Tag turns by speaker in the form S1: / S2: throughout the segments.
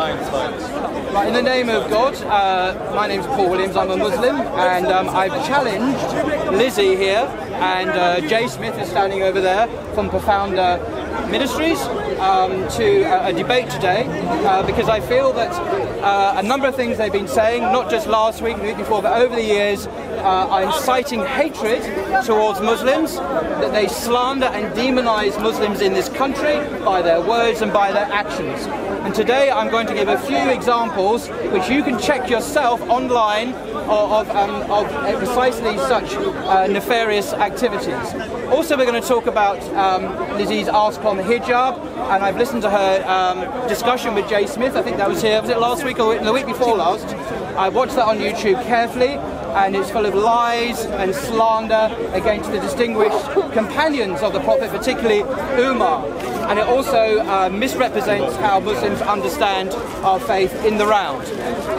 S1: Right, in the name of God, my name's Paul Williams, I'm a Muslim, and I've challenged Lizzie here, and Jay Smith is standing over there from Pfander Ministries to a debate today, because I feel that a number of things they've been saying, not just last week and the week before, but over the years, are inciting hatred towards Muslims, that they slander and demonize Muslims in this country by their words and by their actions. And today I'm going to give a few examples which you can check yourself online of precisely such nefarious activities. Also, we're going to talk about Lizzie's article on the hijab, and I've listened to her discussion with Jay Smith. I think that was here, was it last week or the week before last? I watched that on YouTube carefully, and it's full of lies and slander against the distinguished companions of the Prophet, particularly Umar. And it also misrepresents how Muslims understand our faith in the round.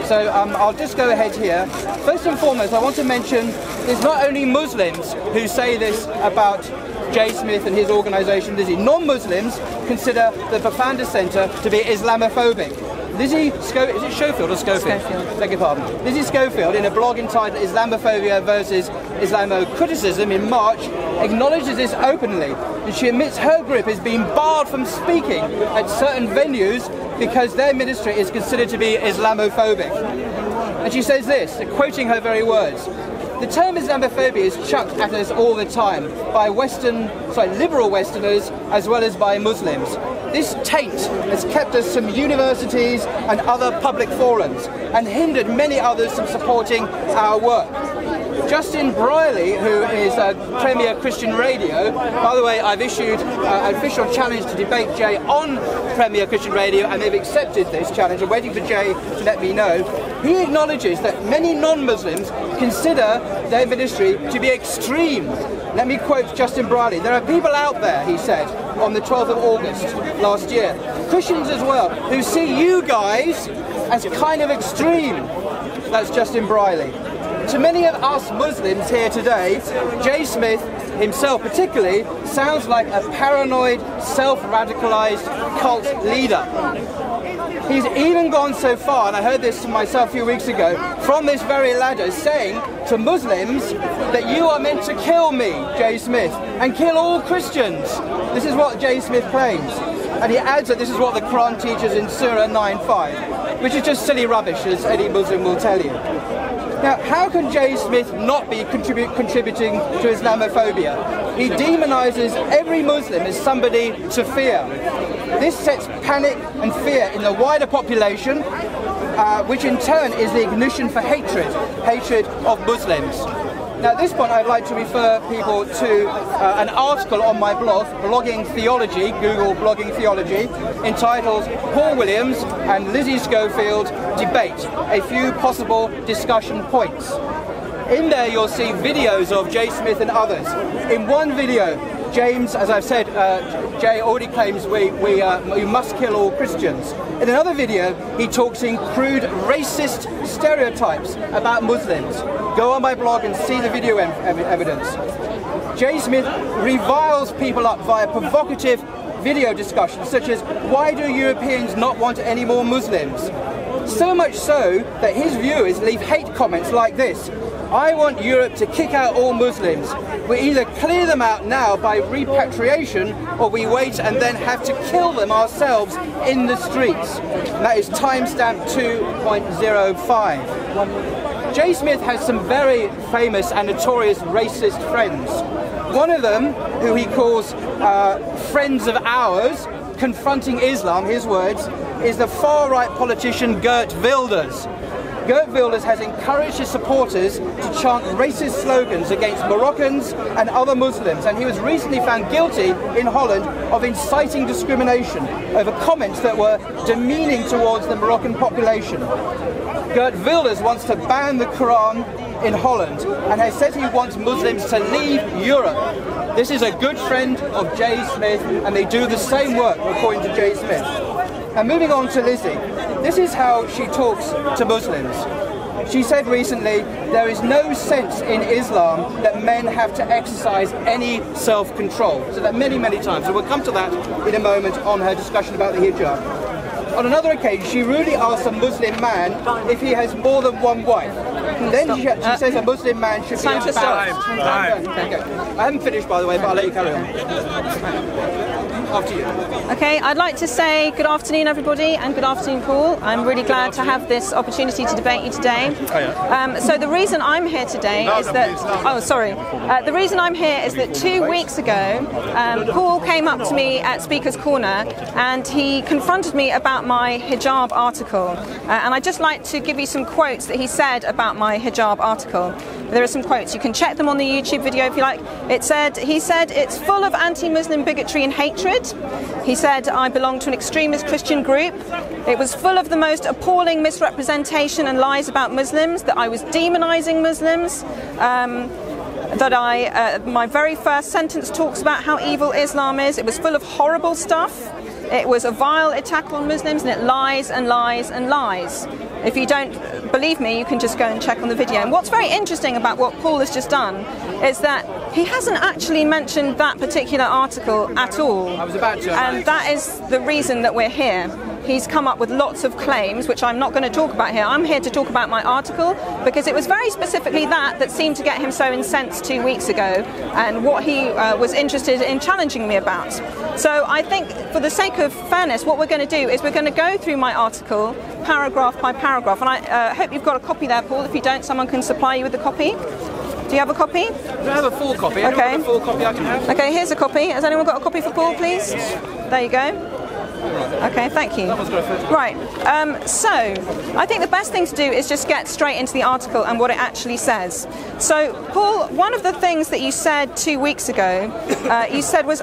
S1: So I'll just go ahead here. First and foremost, I want to mention there's not only Muslims who say this about Jay Smith and his organisation, Lizzie. Non-Muslims consider the Pfander Centre to be Islamophobic. Lizzie Schofield, is it Schofield or Schofield? Schofield. Beg your pardon. Lizzie Schofield, in a blog entitled Islamophobia versus Islamo-criticism in March, acknowledges this openly, and she admits her group has been barred from speaking at certain venues because their ministry is considered to be Islamophobic. And she says this, quoting her very words: "The term Islamophobia is chucked at us all the time by liberal Westerners as well as by Muslims. This taint has kept us from universities and other public forums and hindered many others from supporting our work." Justin Briley, who is Premier Christian Radio, by the way, I've issued an official challenge to debate Jay on Premier Christian Radio, and they've accepted this challenge. I'm waiting for Jay to let me know. He acknowledges that many non-Muslims consider their ministry to be extreme. Let me quote Justin Briley: "There are people out there," he said on the 12th of August last year, "Christians as well, who see you guys as kind of extreme." That's Justin Briley. To many of us Muslims here today, Jay Smith himself particularly sounds like a paranoid, self-radicalized cult leader. He's even gone so far, and I heard this myself a few weeks ago, from this very ladder, saying to Muslims that you are meant to kill me, Jay Smith, and kill all Christians. This is what Jay Smith claims. And he adds that this is what the Quran teaches in Surah 9:5, which is just silly rubbish, as any Muslim will tell you. Now, how can Jay Smith not be contributing to Islamophobia? He demonizes every Muslim as somebody to fear. This sets panic and fear in the wider population, which in turn is the ignition for hatred of Muslims. Now, at this point, I'd like to refer people to an article on my blog, Blogging Theology, Google Blogging Theology, entitled "Paul Williams and Lizzie Schofield Debate, a few possible discussion points." In there, you'll see videos of Jay Smith and others. In one video, James, as I've said, Jay already claims we must kill all Christians. In another video, he talks in crude racist stereotypes about Muslims. Go on my blog and see the video evidence. Jay Smith reviles people up via provocative video discussions such as, "Why do Europeans not want any more Muslims?" So much so that his viewers leave hate comments like this: "I want Europe to kick out all Muslims. We either clear them out now by repatriation, or we wait and then have to kill them ourselves in the streets." And that is timestamp 2.05. Jay Smith has some very famous and notorious racist friends. One of them, who he calls friends of ours, confronting Islam, his words, is the far-right politician Geert Wilders. Geert Wilders has encouraged his supporters to chant racist slogans against Moroccans and other Muslims, and he was recently found guilty in Holland of inciting discrimination over comments that were demeaning towards the Moroccan population. Geert Wilders wants to ban the Quran in Holland and has said he wants Muslims to leave Europe. This is a good friend of Jay Smith, and they do the same work, according to Jay Smith. And moving on to Lizzie, this is how she talks to Muslims. She said recently, "There is no sense in Islam that men have to exercise any self-control." So that many, many times. And we'll come to that in a moment on her discussion about the hijab. on another occasion, she rudely asks a Muslim man if he has more than one wife. Then she says a Muslim man should be embarrassed. Okay. I haven't finished, by the way, but I'll let you carry on. After you.
S2: Okay, I'd like to say good afternoon, everybody, and good afternoon, Paul. I'm really glad to have this opportunity to debate you today. So the reason I'm here today is that... Oh, sorry. The reason I'm here is that 2 weeks ago, Paul came up to me at Speaker's Corner and he confronted me about my hijab article. And I'd just like to give you some quotes that he said about my hijab article. There are some quotes. You can check them on the YouTube video if you like. He said, it's full of anti-Muslim bigotry and hatred. He said, I belong to an extremist Christian group. It was full of the most appalling misrepresentation and lies about Muslims, that I was demonizing Muslims, my very first sentence talks about how evil Islam is. It was full of horrible stuff. It was a vile attack on Muslims, and it lies and lies and lies. If you don't believe me, you can just go and check on the video. And what's very interesting about what Paul has just done is that he hasn't actually mentioned that particular article at all.
S1: I was about to.
S2: And that is the reason that we're here. He's come up with lots of claims, which I'm not going to talk about here. I'm here to talk about my article, because it was very specifically that seemed to get him so incensed 2 weeks ago, and what he was interested in challenging me about. So I think, for the sake of fairness, what we're going to do is we're going to go through my article paragraph by paragraph. And I hope you've got a copy there, Paul. If you don't, someone can supply you with a copy. Do you have a copy?
S1: I have a full copy.
S2: Okay.
S1: A full copy I can have.
S2: Okay, here's a copy. Has anyone got a copy for Paul, please? There you go. Okay, thank you. Right, so I think the best thing to do is just get straight into the article and what it actually says. So, Paul, one of the things that you said 2 weeks ago, you said was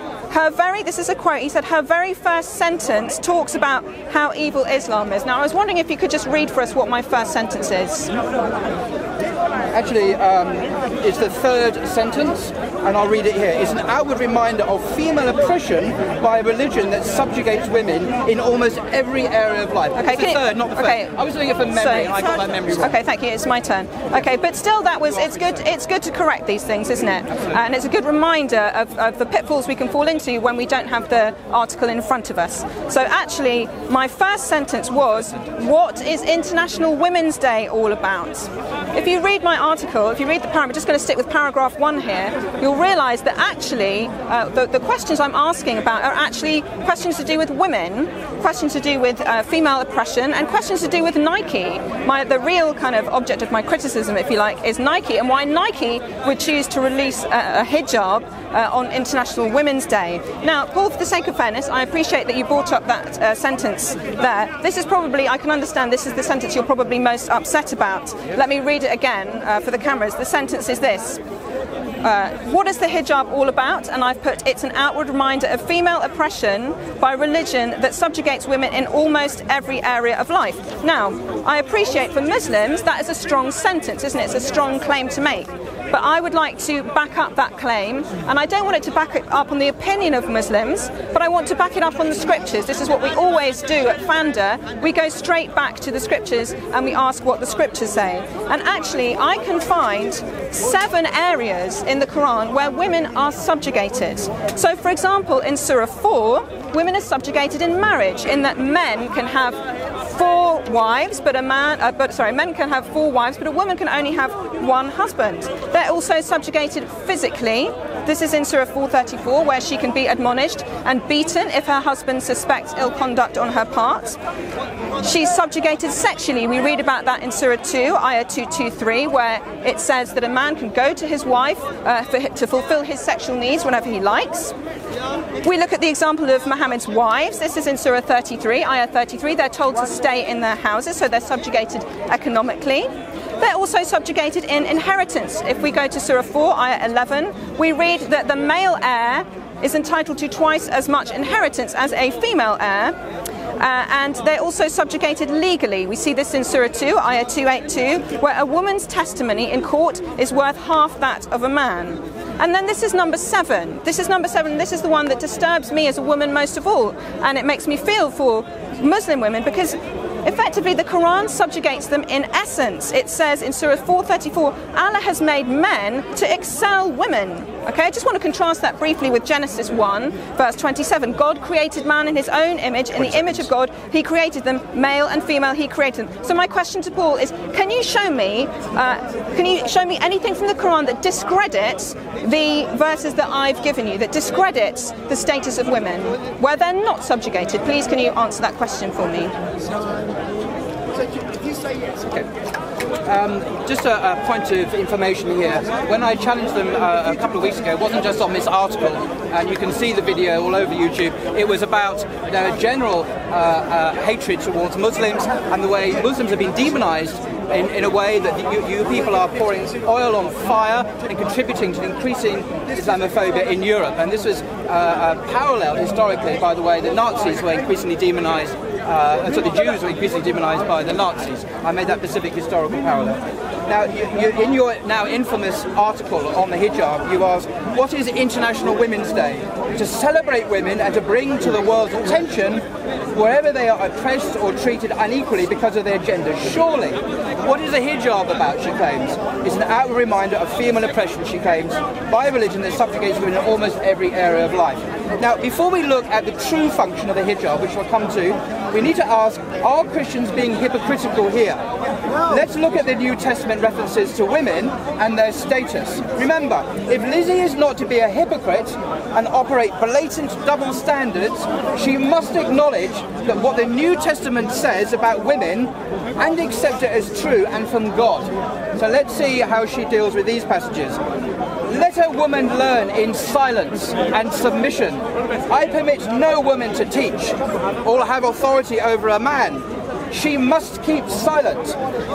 S2: this is a quote, you said her very first sentence talks about how evil Islam is. Now, I was wondering if you could just read for us what my first sentence is.
S1: Actually, it's the third sentence, and I'll read it here. It's an outward reminder of female oppression by a religion that subjugates women in almost every area of life. Okay, it's the third, not the first. Okay. I was doing it from memory, and I got my memory wrong.
S2: Okay, thank you. It's my turn. Okay, but still, it's good to correct these things, isn't it? And it's a good reminder of the pitfalls we can fall into when we don't have the article in front of us. So actually, my first sentence was, what is International Women's Day all about? If you read my article, if you read the paragraph, I'm just going to stick with paragraph 1 here, you'll realise that actually the questions I'm asking about are actually questions to do with women, questions to do with female oppression, and questions to do with Nike. The real kind of object of my criticism, if you like, is Nike, and why Nike would choose to release a hijab on International Women's Day. Now, Paul, for the sake of fairness, I appreciate that you brought up that sentence there. This is probably, I can understand, this is the sentence you're probably most upset about. Let me read it again for the cameras. The sentence is this. What is the hijab all about? And I've put, it's an outward reminder of female oppression by religion that subjugates women in almost every area of life. Now, I appreciate for Muslims that is a strong sentence, isn't it? It's a strong claim to make. But I would like to back up that claim, and I don't want it to back it up on the opinion of Muslims, but I want to back it up on the scriptures. This is what we always do at Pfander. We go straight back to the scriptures and we ask what the scriptures say. And actually, I can find 7 areas in the Quran where women are subjugated. So, for example, in Surah 4, women are subjugated in marriage, in that men can have 4 wives, but men can have 4 wives, but a woman can only have 1 husband. They're also subjugated physically. This is in Surah 434, where she can be admonished and beaten if her husband suspects ill conduct on her part. She's subjugated sexually. We read about that in Surah 2, Ayah 223, where it says that a man can go to his wife to fulfill his sexual needs whenever he likes. We look at the example of Muhammad's wives. This is in Surah 33, Ayah 33. They're told to stay in their houses, so they're subjugated economically. They're also subjugated in inheritance. If we go to Surah 4, Ayah 11, we read that the male heir is entitled to twice as much inheritance as a female heir. And they're also subjugated legally. We see this in Surah 2, Ayah 282, where a woman's testimony in court is worth half that of a man. And then this is number 7. This is number 7. This is the one that disturbs me as a woman most of all. And it makes me feel for Muslim women, because effectively the Quran subjugates them in essence. It says in Surah 434, Allah has made men to excel women. Okay, I just want to contrast that briefly with Genesis 1, verse 27. God created man in his own image. In the image of God, he created them, male and female, he created them. So my question to Paul is, can you show me anything from the Quran that discredits the verses that I've given you, that discredits the status of women, where they're not subjugated? Please, can you answer that question for me?
S1: Okay. Just a point of information here. When I challenged them a couple of weeks ago, it wasn't just on this article, and you can see the video all over YouTube. It was about their general hatred towards Muslims and the way Muslims have been demonized in a way that you people are pouring oil on fire and contributing to increasing Islamophobia in Europe. And this was paralleled historically by the way the Nazis were increasingly demonized. So the Jews were increasingly demonized by the Nazis. I made that specific historical parallel. Now, in your now infamous article on the hijab, you asked, what is International Women's Day? To celebrate women and to bring to the world's attention wherever they are oppressed or treated unequally because of their gender. Surely, what is a hijab about, she claims? It's an outward reminder of female oppression, she claims, by a religion that subjugates women in almost every area of life. Now, before we look at the true function of the hijab, which we'll come to, we need to ask, are Christians being hypocritical here? Let's look at the New Testament references to women and their status. Remember, if Lizzie is not to be a hypocrite and operate blatant double standards, she must acknowledge that what the New Testament says about women and accept it as true and from God. So let's see how she deals with these passages. Let a woman learn in silence and submission. I permit no woman to teach or have authority over a man. She must keep silent,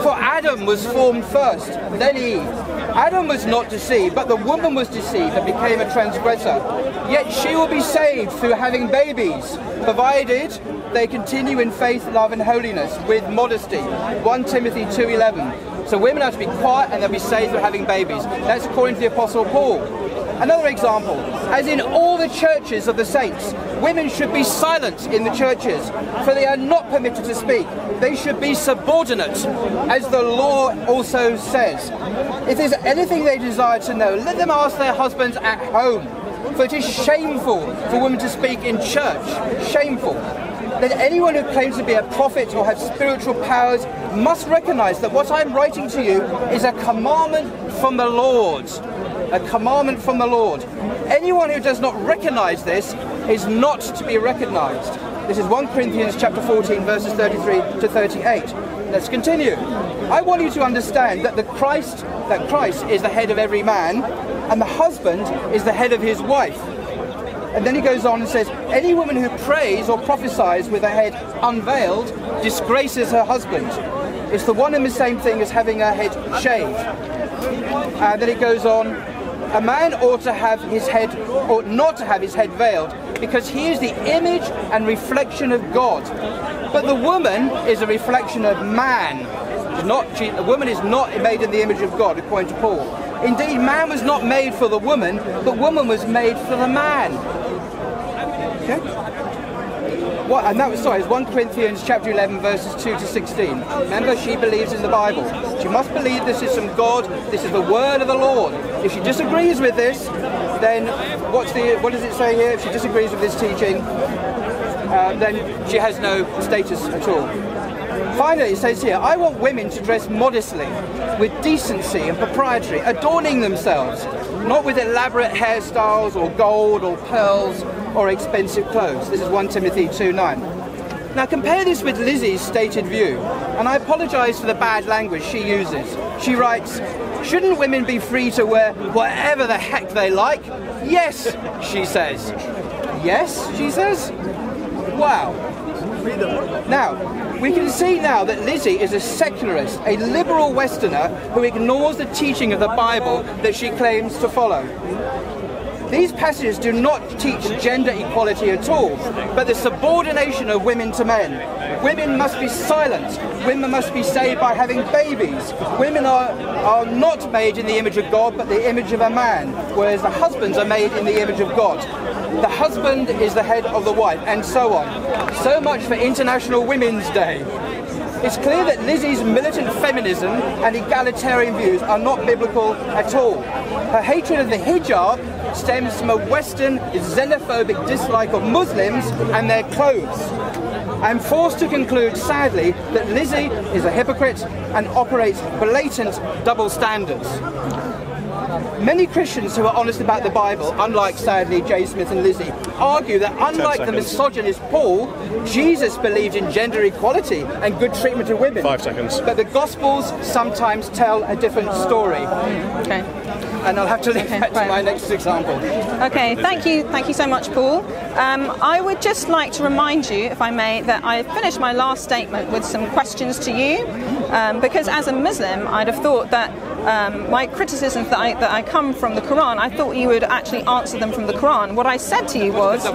S1: for Adam was formed first, then Eve. Adam was not deceived, but the woman was deceived and became a transgressor. Yet she will be saved through having babies, provided they continue in faith, love and holiness with modesty. 1 Timothy 2:11. So women are to be quiet and they'll be saved through having babies. That's according to the Apostle Paul. Another example, as in all the churches of the saints, women should be silent in the churches, for they are not permitted to speak. They should be subordinate, as the law also says. If there's anything they desire to know, let them ask their husbands at home, for it is shameful for women to speak in church. Shameful. That anyone who claims to be a prophet or have spiritual powers must recognize that what I'm writing to you is a commandment from the Lord. A commandment from the Lord. Anyone who does not recognize this is not to be recognized. This is 1 Corinthians chapter 14 verses 33 to 38. Let's continue. I want you to understand that Christ is the head of every man, and the husband is the head of his wife. And then he goes on and says, any woman who prays or prophesies with her head unveiled disgraces her husband. It's the one and the same thing as having her head shaved. And then it goes on, a man ought not to have his head veiled, because he is the image and reflection of God. But the woman is a reflection of man. The woman is not made in the image of God, according to Paul. Indeed, man was not made for the woman, but woman was made for the man. Okay? And that was, it's 1 Corinthians chapter 11 verses 2 to 16. Remember, she believes in the Bible. She must believe this is from God, this is the word of the Lord. If she disagrees with this, then what does it say here? If she disagrees with this teaching, then she has no status at all. Finally, it says here, I want women to dress modestly, with decency and propriety, adorning themselves, not with elaborate hairstyles or gold or pearls or expensive clothes. This is 1 Timothy 2:9. Now compare this with Lizzie's stated view, and I apologise for the bad language she uses. She writes, shouldn't women be free to wear whatever the heck they like? Yes, she says. Yes, she says? Wow. Now, we can see now that Lizzie is a secularist, a liberal Westerner who ignores the teaching of the Bible that she claims to follow. These passages do not teach gender equality at all, but the subordination of women to men. Women must be silent. Women must be saved by having babies. Women are not made in the image of God, but the image of a man, whereas the husbands are made in the image of God. The husband is the head of the wife, and so on. So much for International Women's Day. It's clear that Lizzie's militant feminism and egalitarian views are not biblical at all. Her hatred of the hijab stems from a Western xenophobic dislike of Muslims and their clothes. I'm forced to conclude, sadly, that Lizzie is a hypocrite and operates blatant double standards. Many Christians who are honest about the Bible, unlike, sadly, J. Smith and Lizzie, argue that unlike the misogynist Paul, Jesus believed in gender equality and good treatment of women.
S3: 5 seconds.
S1: But the Gospels sometimes tell a different story.
S2: Okay.
S1: And I'll have to leave that to my next example.
S2: Okay, thank you so much, Paul. I would just like to remind you, if I may, that I finished my last statement with some questions to you, because as a Muslim, I'd have thought that my criticisms that I come from the Quran, I thought you would actually answer them from the Quran. What I said to you was,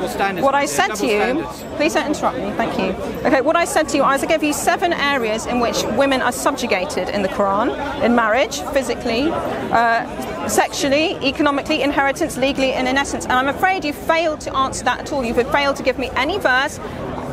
S2: please don't interrupt me, thank you. Okay, what I said to you, I gave you 7 areas in which women are subjugated in the Quran: in marriage, physically, sexually, economically, inheritance, legally, and in essence. And I'm afraid you failed to answer that at all. You've failed to give me any verse,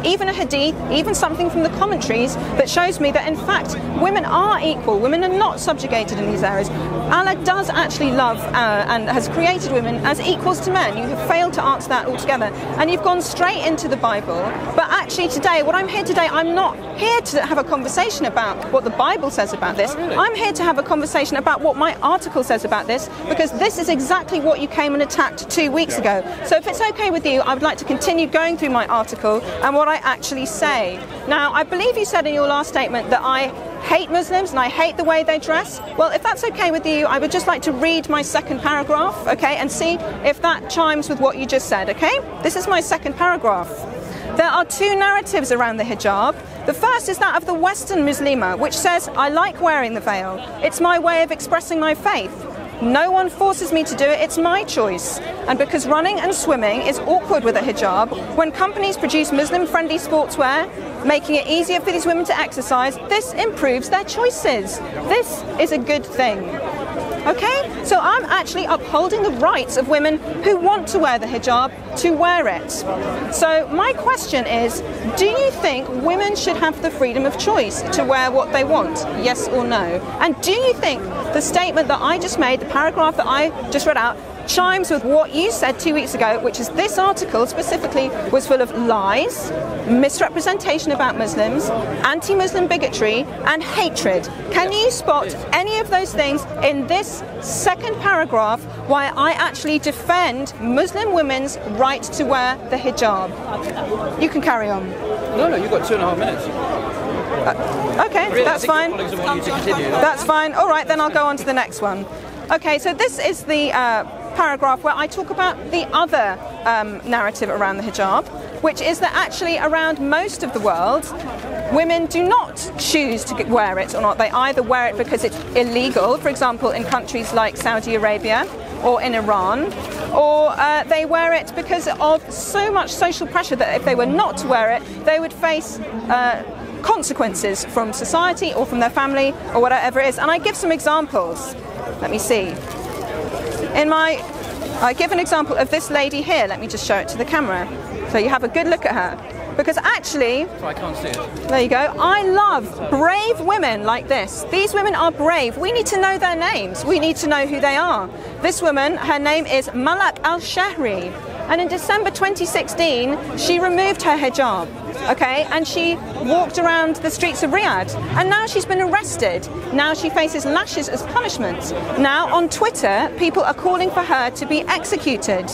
S2: even a hadith, even something from the commentaries that shows me that in fact women are equal, women are not subjugated in these areas. Allah does actually love and has created women as equals to men. You have failed to answer that altogether, and you've gone straight into the Bible. But actually today, I'm not here to have a conversation about what the Bible says about this. I'm here to have a conversation about what my article says about this, because this is exactly what you came and attacked 2 weeks ago. So if it's okay with you, I would like to continue going through my article and what I actually say. Now, I believe you said in your last statement that I hate Muslims and I hate the way they dress. Well, if that's okay with you, I would just like to read my second paragraph, okay, and see if that chimes with what you just said, okay? This is my second paragraph. There are 2 narratives around the hijab. The first is that of the Western Muslima, which says, I like wearing the veil. It's my way of expressing my faith. No one forces me to do it, it's my choice. And because running and swimming is awkward with a hijab, when companies produce Muslim-friendly sportswear, making it easier for these women to exercise, this improves their choices. This is a good thing. Okay? So I'm actually upholding the rights of women who want to wear the hijab to wear it. So my question is, do you think women should have the freedom of choice to wear what they want? Yes or no? And do you think the statement that I just made, the paragraph that I just read out, chimes with what you said 2 weeks ago, which is this article specifically was full of lies, misrepresentation about Muslims, anti-Muslim bigotry and hatred? Can you spot any of those things in this second paragraph why I actually defend Muslim women's right to wear the hijab? You can carry on.
S1: No, you've got 2.5 minutes.
S2: Okay, really, that's fine. That's fine. All right, then I'll go on to the next one. Okay, so this is the paragraph where I talk about the other narrative around the hijab, which is that actually around most of the world, women do not choose to wear it or not. They either wear it because it's illegal, for example, in countries like Saudi Arabia or in Iran, or they wear it because of so much social pressure that if they were not to wear it, they would face consequences from society or from their family or whatever it is. And I give some examples. Let me see. I give an example of this lady here. Let me just show it to the camera so you have a good look at her. Because actually,
S1: I can't see it.
S2: There you go. I love brave women like this. These women are brave. We need to know their names. We need to know who they are. This woman, her name is Malak Al-Shahri. And in December 2016, she removed her hijab, okay, and she walked around the streets of Riyadh. And now she's been arrested. Now she faces lashes as punishment. Now on Twitter, people are calling for her to be executed.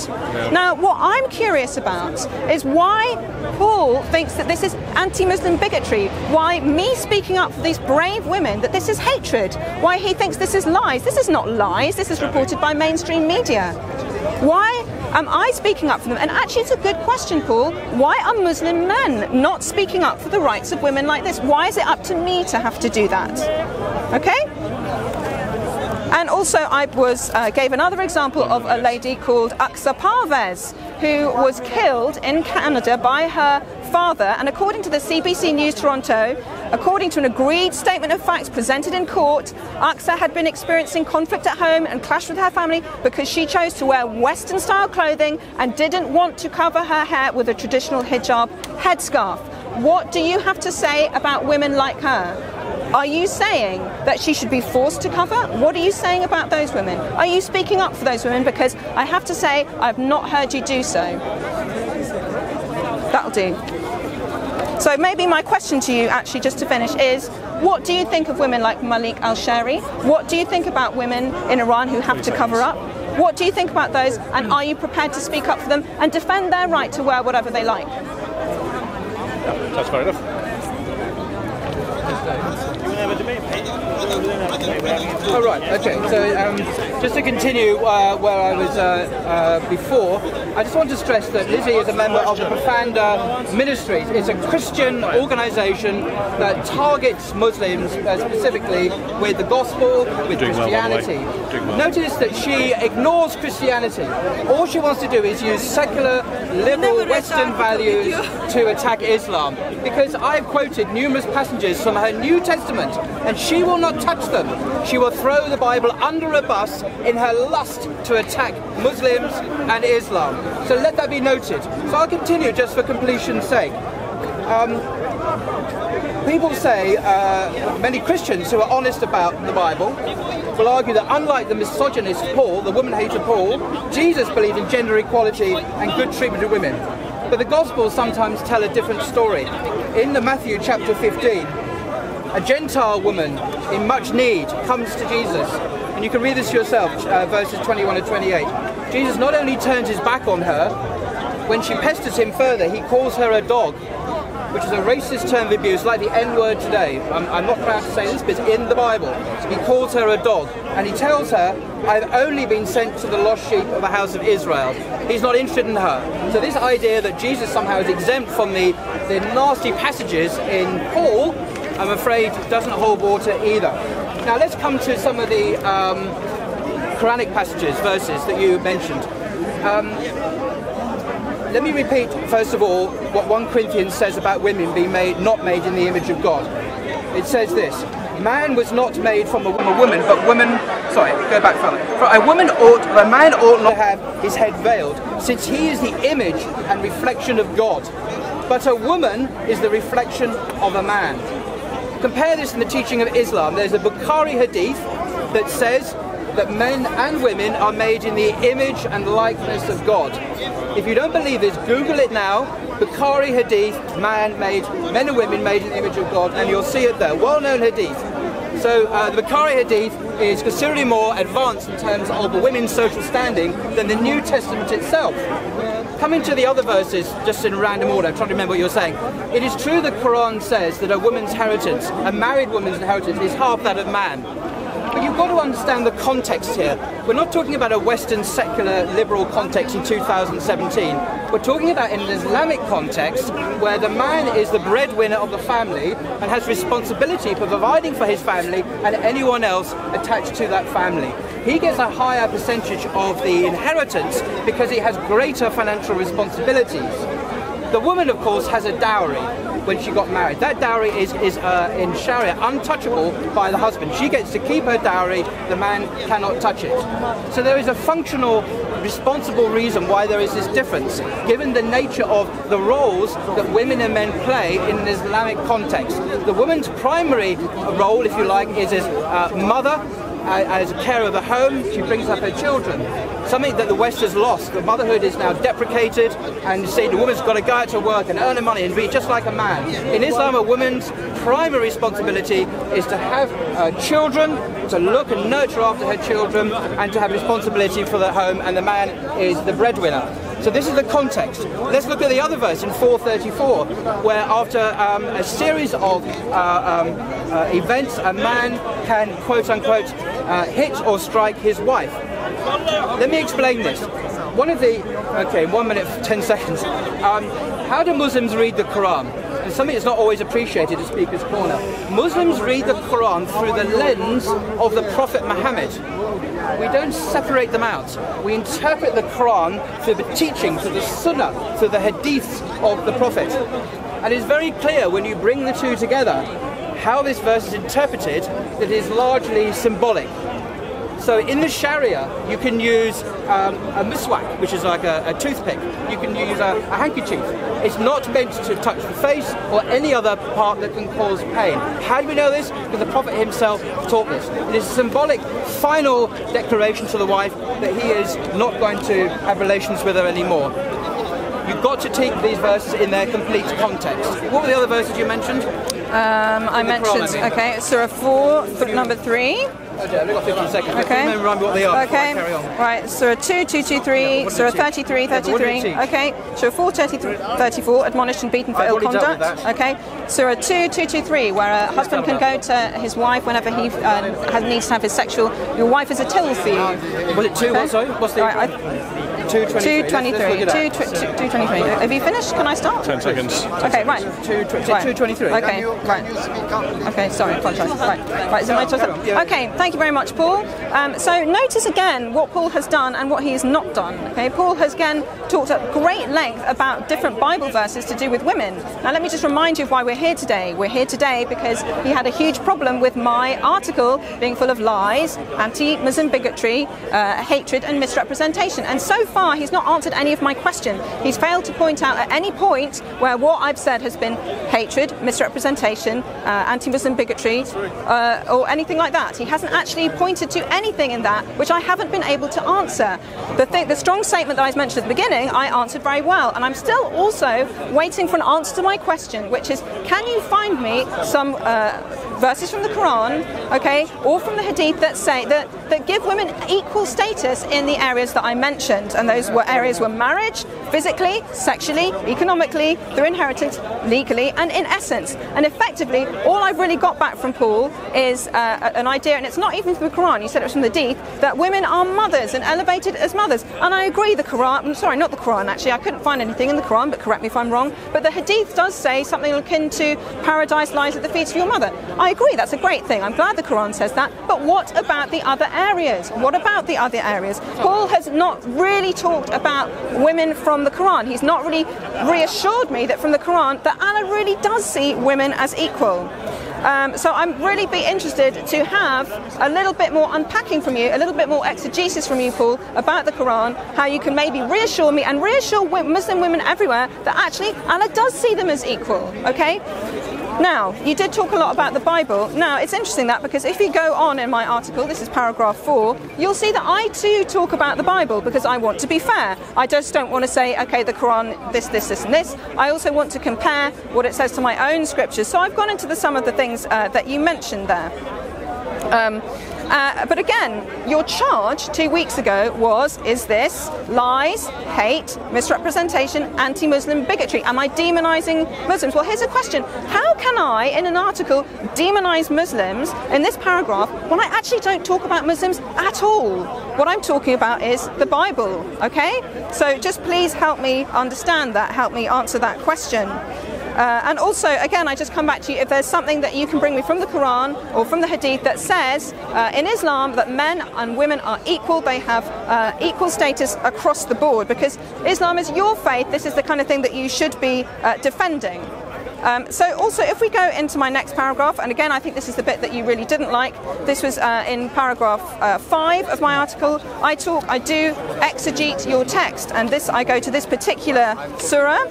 S2: Now, what I'm curious about is why Paul thinks that this is anti-Muslim bigotry, why me speaking up for these brave women, that this is hatred, why he thinks this is lies. This is not lies, this is reported by mainstream media. Why am I speaking up for them? And actually it's a good question, Paul. Why are Muslim men not speaking up for the rights of women like this? Why is it up to me to have to do that? Okay? And also I gave another example of a lady called Aqsa Parvez, who was killed in Canada by her father, and according to the CBC News Toronto, according to an agreed statement of facts presented in court, Aqsa had been experiencing conflict at home and clashed with her family because she chose to wear Western style clothing and didn't want to cover her hair with a traditional hijab headscarf. What do you have to say about women like her? Are you saying that she should be forced to cover? What are you saying about those women? Are you speaking up for those women? Because I have to say, I have not heard you do so. That'll do. So maybe my question to you, actually, just to finish, is what do you think of women like Malik al-Shari? What do you think about women in Iran who have to cover up? What do you think about those? And are you prepared to speak up for them and defend their right to wear whatever they like?
S3: Yeah, that's fair enough.
S1: Oh, right, okay, so just to continue where I was before, I just want to stress that Lizzie is a member of the Pfander Ministries. It's a Christian organisation that targets Muslims specifically with the gospel, with Christianity. Notice that she ignores Christianity. All she wants to do is use secular, liberal, Western values to attack Islam. Because I've quoted numerous passages from her New Testament, and she will not touch them. She will throw the Bible under a bus in her lust to attack Muslims and Islam. So let that be noted. So I'll continue just for completion's sake. People say, many Christians who are honest about the Bible will argue that unlike the misogynist Paul, the woman-hater Paul, Jesus believed in gender equality and good treatment of women. But the Gospels sometimes tell a different story. In the Matthew chapter 15, a Gentile woman in much need comes to Jesus, and you can read this yourself, verses 21 to 28. Jesus not only turns his back on her, when she pesters him further, he calls her a dog, which is a racist term of abuse, like the N-word today. I'm not proud to say this, but it's in the Bible. He calls her a dog, and he tells her, I've only been sent to the lost sheep of the house of Israel. He's not interested in her. So this idea that Jesus somehow is exempt from the nasty passages in Paul, I'm afraid doesn't hold water either. Now let's come to some of the Quranic passages, verses that you mentioned. Let me repeat, first of all, what 1 Corinthians says about women being not made in the image of God. It says this: man was not made from a woman, but woman. Sorry, go back further. For a man ought not have his head veiled, since he is the image and reflection of God. But a woman is the reflection of a man. Compare this in the teaching of Islam. There's a Bukhari hadith that says that men and women are made in the image and likeness of God. If you don't believe this, Google it now. Bukhari hadith, men and women made in the image of God, and you'll see it there. Well-known hadith. So the Bukhari hadith is considerably more advanced in terms of a women's social standing than the New Testament itself. Coming to the other verses, just in random order, I'm trying to remember what you're saying. It is true the Quran says that a woman's inheritance, a married woman's inheritance, is half that of man. But you've got to understand the context here. We're not talking about a Western secular liberal context in 2017. We're talking about an Islamic context where the man is the breadwinner of the family and has responsibility for providing for his family and anyone else attached to that family. He gets a higher percentage of the inheritance because he has greater financial responsibilities. The woman, of course, has a dowry when she got married. That dowry is in Sharia untouchable by the husband. She gets to keep her dowry, the man cannot touch it. So there is a functional, responsible reason why there is this difference, given the nature of the roles that women and men play in an Islamic context. The woman's primary role, if you like, is as mother, as a carer of the home. She brings up her children. Something that the West has lost. The motherhood is now deprecated, and you see the woman's got to go out to work and earn her money and be just like a man. In Islam, a woman's primary responsibility is to have children, to look and nurture after her children, and to have responsibility for the home, and the man is the breadwinner. So this is the context. Let's look at the other verse in 434, where after a series of events, a man can, quote unquote, hit or strike his wife. Let me explain this. Okay, 1 minute, 10 seconds. How do Muslims read the Quran? And something that's not always appreciated at Speaker's Corner. Muslims read the Quran through the lens of the Prophet Muhammad. We don't separate them out. We interpret the Quran through the teaching, through the Sunnah, through the Hadiths of the Prophet. And it's very clear when you bring the two together how this verse is interpreted that it is largely symbolic. So in the Sharia, you can use a miswak, which is like a toothpick. You can use a handkerchief. It's not meant to touch the face or any other part that can cause pain. How do we know this? Because the Prophet himself taught this. It is a symbolic final declaration to the wife that he is not going to have relations with her anymore. You've got to take these verses in their complete context. What were the other verses you mentioned?
S2: I mentioned, okay, Surah 4, number 3.
S1: Okay, I've got 15 seconds.
S2: Okay.
S1: Remember what they are.
S2: Okay.
S1: Carry on.
S2: Right. Surah 2, 2, 2, 3. Surah 33, 33. Okay. Surah 4, 34. Admonished and beaten for ill conduct. Okay. Surah 2, 2, 2, 3, where a husband can go to his wife whenever he needs to have his sexual. Your wife is a till for you.
S1: Was it 2? What? Sorry. What's the?
S2: Right, 223. 223. Have you finished? Can I start?
S3: 10 seconds.
S2: Okay. Right.
S1: 223.
S2: Okay. Right. Okay. Sorry. Apologise. Right. Is it my turn? Okay. Thank you very much, Paul. So notice again what Paul has done and what he has not done. Okay. Paul has again talked at great length about different Bible verses to do with women. Now let me just remind you of why we're here today. We're here today because he had a huge problem with my article being full of lies, anti-Muslim bigotry, hatred and misrepresentation. And so far he's not answered any of my question. He's failed to point out at any point where what I've said has been hatred, misrepresentation, anti-Muslim bigotry, or anything like that. He hasn't actually pointed to anything in that which I haven't been able to answer. The strong statement that I mentioned at the beginning, I answered very well, and I'm still also waiting for an answer to my question, which is, can you find me some verses from the Quran, okay, or from the Hadith that say that give women equal status in the areas that I mentioned, and those areas were marriage, physically, sexually, economically, through inheritance, legally, and in essence. And effectively, all I've really got back from Paul is an idea, and it's not even from the Quran, you said it was from the Hadith, that women are mothers and elevated as mothers. And I agree, the Quran, sorry, not the Quran actually, I couldn't find anything in the Quran, but correct me if I'm wrong, but the Hadith does say something akin to paradise lies at the feet of your mother. I agree, that's a great thing. I'm glad the Quran says that, but what about the other areas? What about the other areas? Paul has not really talked about women from the Quran. He's not really reassured me that from the Quran that Allah really does see women as equal. So I'm really be interested to have a little bit more unpacking from you, a little bit more exegesis from you, Paul, about the Quran, how you can maybe reassure me and reassure Muslim women everywhere that actually Allah does see them as equal, okay? Now, you did talk a lot about the Bible. Now, it's interesting that because if you go on in my article, this is paragraph 4, you'll see that I too talk about the Bible because I want to be fair. I just don't want to say, okay, the Quran, this, and this. I also want to compare what it says to my own scriptures. So I've gone into some of the things that you mentioned there. But again, your charge 2 weeks ago is this lies, hate, misrepresentation, anti-Muslim bigotry? Am I demonizing Muslims? Well, here's a question. How can I, in an article, demonize Muslims in this paragraph when I actually don't talk about Muslims at all? What I'm talking about is the Bible, okay? So just please help me understand that, help me answer that question. And also, again, I just come back to you, if there's something that you can bring me from the Quran or from the Hadith that says in Islam that men and women are equal, they have equal status across the board, because Islam is your faith, this is the kind of thing that you should be defending. So also, if we go into my next paragraph, and again I think this is the bit that you really didn't like, this was in paragraph 5 of my article. I do exegete your text, and I go to this particular surah.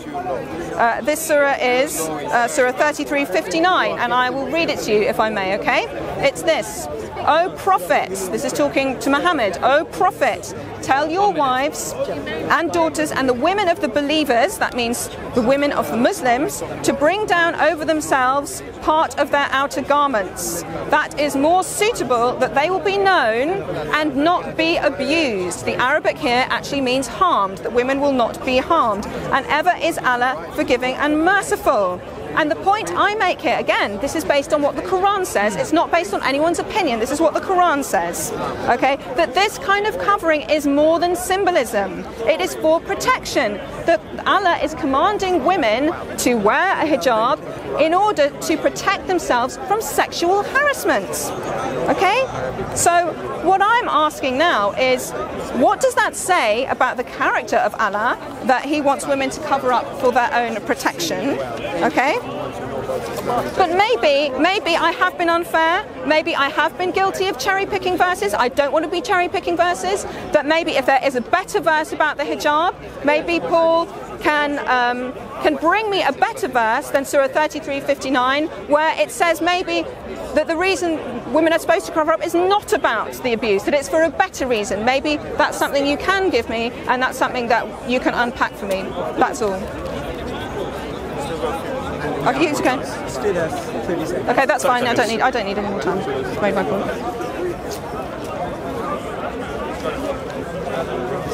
S2: This surah is surah 33:59, and I will read it to you if I may, okay? It's this. O Prophet, this is talking to Muhammad, O Prophet, tell your wives and daughters and the women of the believers, that means the women of the Muslims, to bring down over themselves part of their outer garments. That is more suitable, that they will be known and not be abused. The Arabic here actually means harmed, that women will not be harmed. And ever is Allah forgiving and merciful. And the point I make here, again, this is based on what the Quran says. It's not based on anyone's opinion. This is what the Quran says, okay? That this kind of covering is more than symbolism. It is for protection. That Allah is commanding women to wear a hijab in order to protect themselves from sexual harassment, okay? So what I'm asking now is, what does that say about the character of Allah, that he wants women to cover up for their own protection, okay? But maybe I have been unfair. Maybe I have been guilty of cherry-picking verses. I don't want to be cherry-picking verses. But maybe if there is a better verse about the hijab, maybe Paul can bring me a better verse than Surah 33:59, where it says maybe that the reason women are supposed to cover up is not about the abuse, that it's for a better reason. Maybe that's something you can give me, and that's something that you can unpack for me. That's all. Okay, it's okay. Okay, that's fine. I don't need any more time. I've made my point.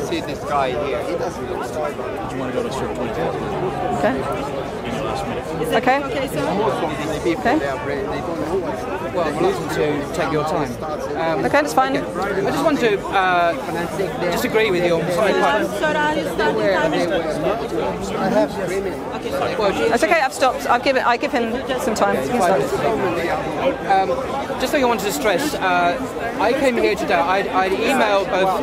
S1: See this guy here. He doesn't look like.
S3: Do you want to go to Surah 22?
S2: Okay. Okay.
S1: Okay. Well, I'm looking to take your time.
S2: Okay, that's fine.
S1: Okay. I just want to disagree with you on something quite.
S2: That's okay. I've stopped. I give him some time.
S1: Just something I wanted to stress. I came here today. I'd emailed both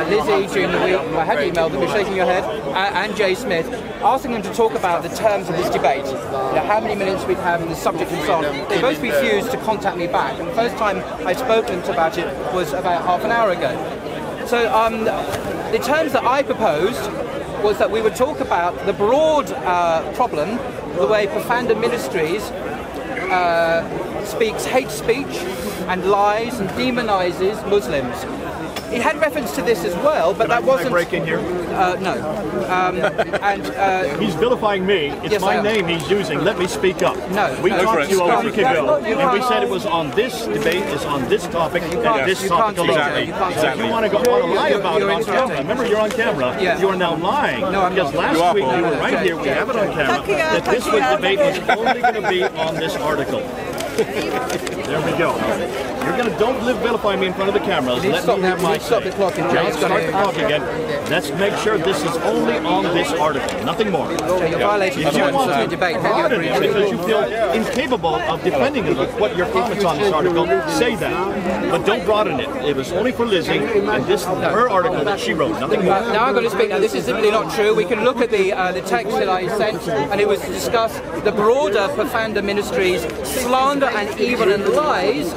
S1: Lizzie during the week. I had emailed them, you're shaking your head, and Jay Smith, asking them to talk about the terms of this debate. How many minutes we'd have in the subject and so on. They both refused to contact me back, and the first time I'd spoken to about it was about half an hour ago. So the terms that I proposed was that we would talk about the broad problem, the way Pfander Ministries speaks hate speech and lies and demonises Muslims. He had reference to this as well, but that wasn't.
S3: Can I break in here?
S1: No.
S3: He's vilifying me. It's
S1: yes,
S3: my name he's using. Let me speak up.
S1: No.
S3: We talked to you a week ago,
S1: You
S3: and we
S1: can't.
S3: said it was on this debate, it's on this topic, and this
S1: you
S3: topic
S1: can't
S3: alone.
S1: exactly. You can't
S3: So if you want to lie about it on camera, remember you're on camera,
S1: Yeah.
S3: you are now lying.
S1: No, I'm
S3: because
S1: not.
S3: last week you were right here, we have it on camera, that this debate was only going to be on this article. There we go. You're gonna don't vilify me in front of the cameras. Let me have my
S1: stop the clock.
S3: Start the clock again. Let's make sure this is only on this article, nothing more.
S1: You're violating the terms of the debate. Have you agreed?
S3: Because you feel incapable of defending your comments on this article, say that. But don't broaden it. It was only for Lizzie, and this her article that she wrote, nothing more.
S1: Now I'm going to speak. Now this is simply not true. We can look at the text that I sent, and it was to discuss the broader Pfander Ministries slander and evil and lies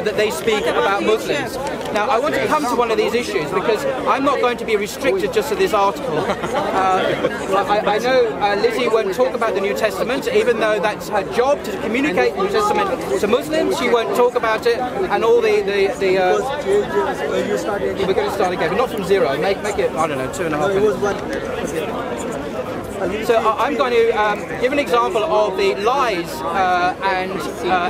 S1: that they speak about Muslims. Now I want to come to one of these issues because I'm not going to be restricted just to this article. I know Lizzie won't talk about the New Testament, even though that's her job to communicate the New Testament to Muslims. She won't talk about it, and all the we're going to start again, but not from zero. Make it, I don't know, 2.5 minutes. So I'm going to give an example of the lies and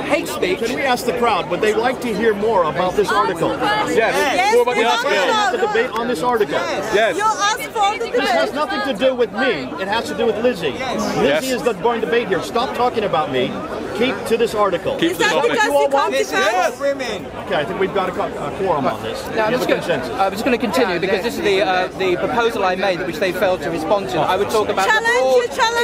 S1: hate speech.
S3: Can we ask the crowd, would they like to hear more about this article?
S4: Yes.
S3: More about the debate on this article?
S4: Yes. You asked for the debate.
S3: This has nothing to do with me. It has to do with Lizzie. Lizzie is the going debate here. Stop talking about me. Keep to this article.
S4: Is that because you can't defend
S5: women?
S3: Okay, I think we've got a quorum on this.
S1: Now, I'm just going to continue because this is the proposal I made, which they failed to respond to. I would talk about the broad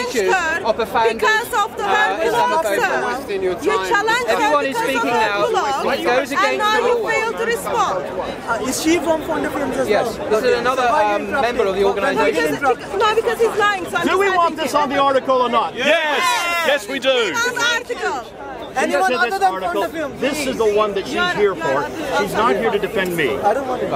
S1: issues of Pfander,
S4: because of the
S1: Islamophobic.
S4: You challenged her
S1: Everyone is
S4: because
S1: speaking
S4: of
S1: now.
S4: her
S1: It goes
S4: and
S1: against
S4: now
S1: the
S4: you
S1: rules.
S4: failed to respond.
S5: Is she from Pfander Films as
S1: Yes,
S5: well?
S1: this is another member of the organisation.
S4: No, because he's lying. So
S3: Do we want this on the article or not?
S6: Yes! Yes, we do!
S4: On the article.
S5: Anyone
S3: To
S5: other
S3: this
S5: than
S3: article,
S5: Pfander Films?
S3: this is the one that she's here for. She's not here to defend me.
S5: I don't want it.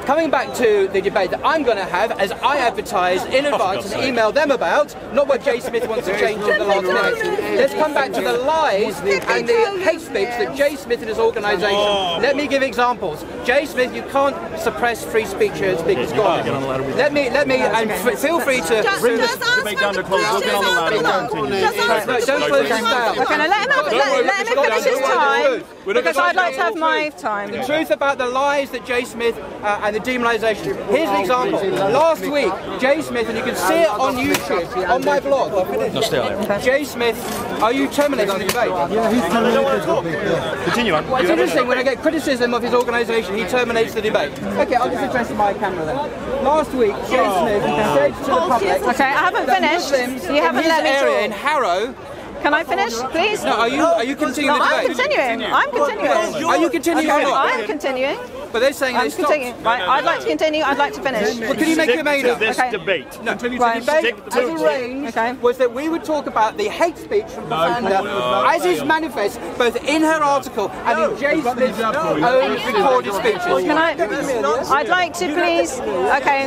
S1: Coming back to the debate that I'm going to have, as I advertised in advance and emailed them about, not what Jay Smith wants to change at the last minute. Let's come back to the lies and the hate speech that Jay Smith and his organisation. Let me give examples. Jay Smith, you can't suppress free speech here at Speaker's Corner. Let me, and feel free to
S3: Bring this debate down to close. We'll get on the ladder and continue.
S1: No, don't close this down.
S2: Okay, now let him finish his time because I'd like to have my time.
S1: The truth about the lies that Jay Smith and the demonisation. Here's an example. Last week, Jay Smith, and you can see it on YouTube, on my blog.
S3: No, stay on there.
S1: Jay Smith, are you terminating the debate?
S5: Yeah, he's terminated.
S3: Continue on.
S1: Well, it's interesting, when I get criticism of his organisation, he terminates the debate. Okay, I'll just address my camera then. Last week, Jay Smith said to the public...
S2: Okay, I haven't finished. You haven't let me
S1: area in
S2: talk.
S1: Harrow...
S2: Can I finish, please?
S1: No, are you continuing the
S2: I'm
S1: debate?
S2: continuing. I'm continuing.
S1: Are you continuing or not?
S2: I'm continuing.
S1: but they're saying they stopped.
S2: Right, I'd like to continue. I'd like to finish.
S1: Well, can you make your
S3: Stick to
S1: up?
S3: this debate.
S1: No, the
S2: Right.
S1: debate
S3: Stick
S1: as
S3: to
S1: arranged
S2: Okay.
S1: was that we would talk about the hate speech from Pfander as is manifest both in her article and in Jay Smith's own recorded speeches.
S2: Can I'd like to please. Okay.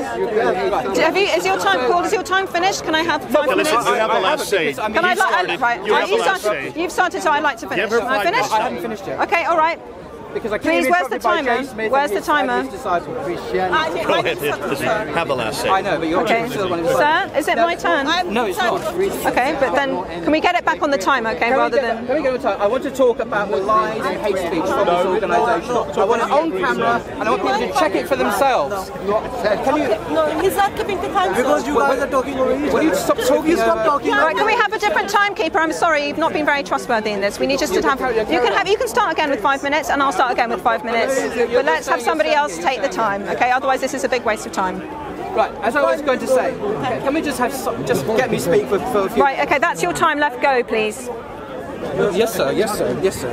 S2: Is your time, Paul? Is your time finished? Can I have 5 minutes?
S3: Listen, you have the last say.
S2: Can I? Right.
S3: You have the last say.
S2: You've started, so I'd like to finish.
S3: Give her
S2: Am I
S3: 5
S2: finished?
S3: minutes.
S1: I haven't finished yet.
S2: Okay. All right.
S1: Because I
S2: Please, where's the timer? Where's the timer?
S3: Go ahead, listen, have the last say.
S1: I know, but you're
S2: Okay.
S1: still the one who's
S2: Sir, is it my turn?
S1: No, it's not.
S2: Okay, but then can we get it back on the timer, okay, rather than...
S1: Can we get on time? I want to talk about the lies and hate speech from this organisation. I want it on camera, and I want people to check it for themselves. Can you?
S4: No, he's not keeping the time.
S5: Because you guys are talking over each
S1: Will you stop talking?
S5: You stop talking.
S2: All right, can we have a different timekeeper? I'm sorry, you've not been very trustworthy in this. We need just to have... You can start again with 5 minutes, and I'll start again with 5 minutes. But let's have somebody else take the time, okay? Otherwise, this is a big waste of time.
S1: Right, as I was going to say, can we just have just get me speak for a few?
S2: Right, okay, that's your time left. Go, please.
S1: Yes, sir. Yes, sir. Yes, sir.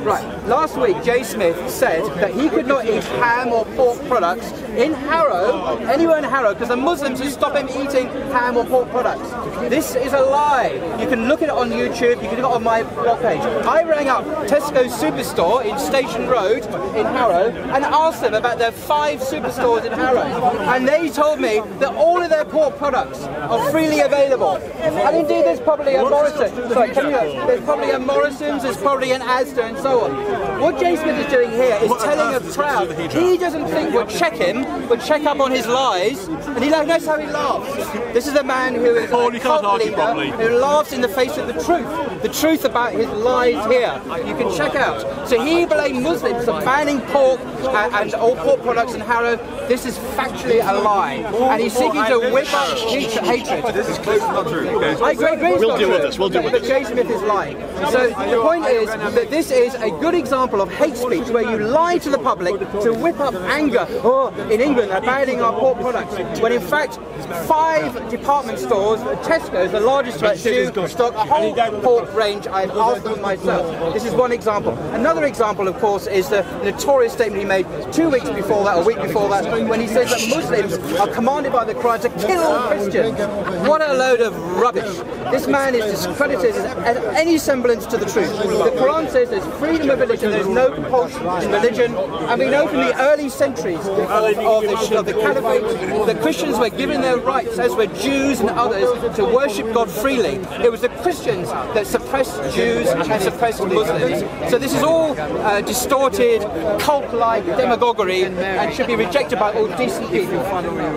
S1: Right. Last week, Jay Smith said that he could not eat ham or pork products in Harrow, anywhere in Harrow, because the Muslims would stop him eating ham or pork products. This is a lie. You can look at it on YouTube. You can look at it on my blog page. I rang up Tesco Superstore in Station Road in Harrow and asked them about their 5 superstores in Harrow, and they told me that all of their pork products are freely available. And indeed, there's probably a Morrison. Sorry, can you? There's probably a Morrison's, there's probably an Asda, and so on. What Jay Smith is doing here is telling a crowd he doesn't think would check him, would check up on his lies, and he knows how he laughs. This is a man who is a cult leader who laughs in the face of the truth about his lies here. You can check out. So he blamed Muslims for banning pork and all pork products in Harrow. This is factually a lie, and he's seeking to whip up hatred.
S3: This is clearly not true. Okay?
S1: I agree.
S3: We'll deal with this. We'll deal with
S1: But
S3: this.
S1: Jay Smith is lying. So the point is that this is a good example of hate speech where you lie to the public to whip up anger. Oh, in England they're banning our pork products, when in fact 5 department stores, Tesco's, the largest one, do stock a whole pork range. I've asked them myself. This is one example. Another example, of course, is the notorious statement he made 2 weeks before that, or a week before that, when he says that Muslims are commanded by the Quran to kill all Christians. What a load of rubbish. This man is discredited as any semblance to the truth. The Quran says there's freedom of religion, there's no compulsion in religion, and we know from the early centuries of the Caliphate that Christians were given their rights, as were Jews and others, to worship God freely. It was the Christians that suppressed Jews and suppressed Muslims. So this is all distorted, cult-like demagoguery and should be rejected by all decent people.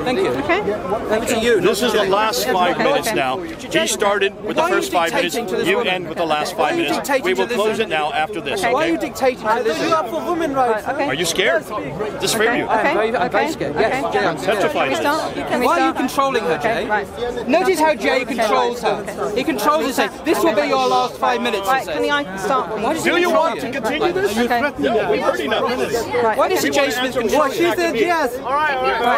S1: Thank you.
S2: Okay.
S1: Thank you.
S3: This is the last 5 minutes now. He started with the first 5 minutes. You end with the last 5 minutes. We will close it now after this.
S1: Why are you
S3: Okay?
S1: dictating to this?
S5: You are for women rights.
S3: Are you scared? This for you.
S1: I'm very scared. Yes, Jay, I'm scared.
S3: Testify to this.
S1: Why are you controlling her, Jay? Notice how Jay controls her. He controls her and says, this will be your last 5 minutes.
S2: Right, can I start, please?
S3: Do you want to continue this?
S2: Okay.
S3: No, we've heard enough.
S1: Why does Jay Smith control
S5: She said yes.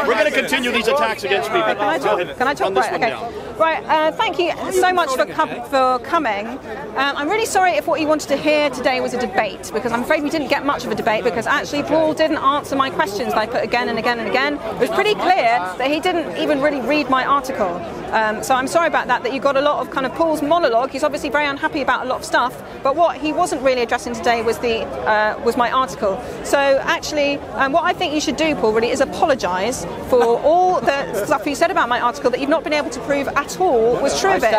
S3: We're going to continue these attacks against people.
S2: Can I talk? Can I talk?
S3: Run this
S2: Right,
S3: one
S2: okay.
S3: down.
S2: Right, thank you so much for coming. I'm really sorry if what you wanted to hear today was a debate, because I'm afraid we didn't get much of a debate, because actually Paul didn't answer my questions that I put again and again and again. It was pretty clear that he didn't even really read my article. So I'm sorry about that you got a lot of kind of Paul's monologue. He's obviously very unhappy about a lot of stuff, but what he wasn't really addressing today was was my article. So actually, what I think you should do, Paul, really is apologise for all the stuff you said about my article that you've not been able to prove at all was true of it.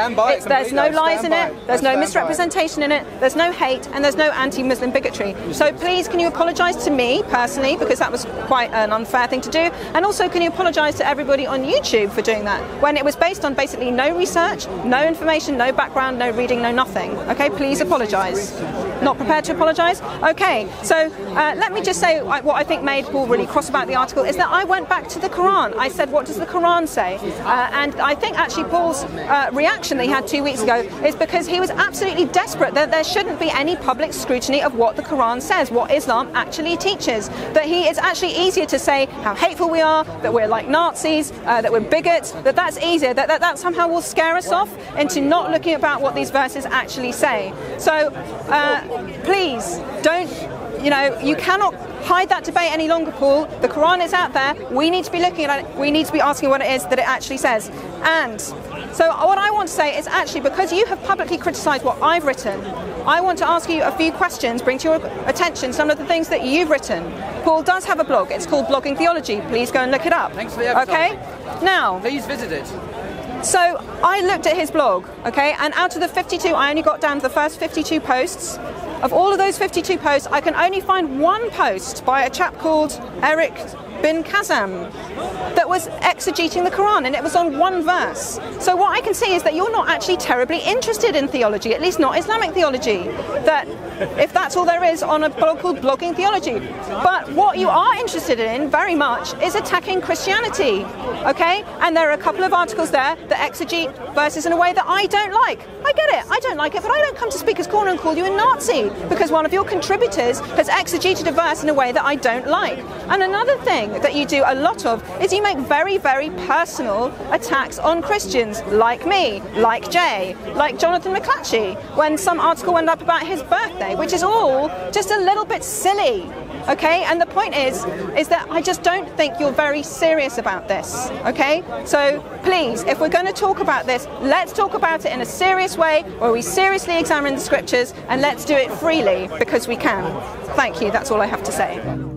S2: There's no lies in it, there's no misrepresentation in it, there's no hate, and there's no anti-Muslim bigotry. So please, can you apologise to me personally, because that was quite an unfair thing to do, and also can you apologise to everybody on YouTube for doing that, when it was based on basically no research, no information, no background, no reading, no nothing. Okay, please apologise. Not prepared to apologise? Okay, so let me just say what I think made Paul really cross about the article is that I went back to the Quran. I said, what does the Quran say? And I think actually Paul's reaction that he had 2 weeks ago is because he was absolutely desperate that there shouldn't be any public scrutiny of what the Quran says, what Islam actually teaches. That it's actually easier to say how hateful we are, that we're like Nazis, that we're bigots, that's easier, that somehow will scare us off into not looking about what these verses actually say. So please don't, you cannot hide that debate any longer, Paul. The Quran is out there. We need to be looking at it. We need to be asking what it is that it actually says. And so what I want to say is actually, because you have publicly criticised what I've written, I want to ask you a few questions, bring to your attention some of the things that you've written. Paul does have a blog. It's called Blogging Theology. Please go and look it up.
S1: Thanks for the advertising.
S2: Okay? Now,
S1: please visit it.
S2: So I looked at his blog, okay, and out of the 52, I only got down to the first 52 posts. Of all of those 52 posts, I can only find one post by a chap called Eric bin Kazam that was exegeting the Quran, and it was on one verse. So what I can see is that you're not actually terribly interested in theology, at least not Islamic theology, that if that's all there is on a blog called Blogging Theology. But what you are interested in very much is attacking Christianity, okay? And there are a couple of articles there that exegete verses in a way that I don't like. I get it, I don't like it, but I don't come to Speaker's Corner and call you a Nazi because one of your contributors has exegeted a verse in a way that I don't like. And another thing that you do a lot of is you make very, very personal attacks on Christians, like me, like Jay, like Jonathan McClatchy, when some article went up about his birthday, which is all just a little bit silly, okay? And the point is that I just don't think you're very serious about this, okay? So please, if we're going to talk about this, let's talk about it in a serious way where we seriously examine the scriptures, and let's do it freely because we can. Thank you, that's all I have to say.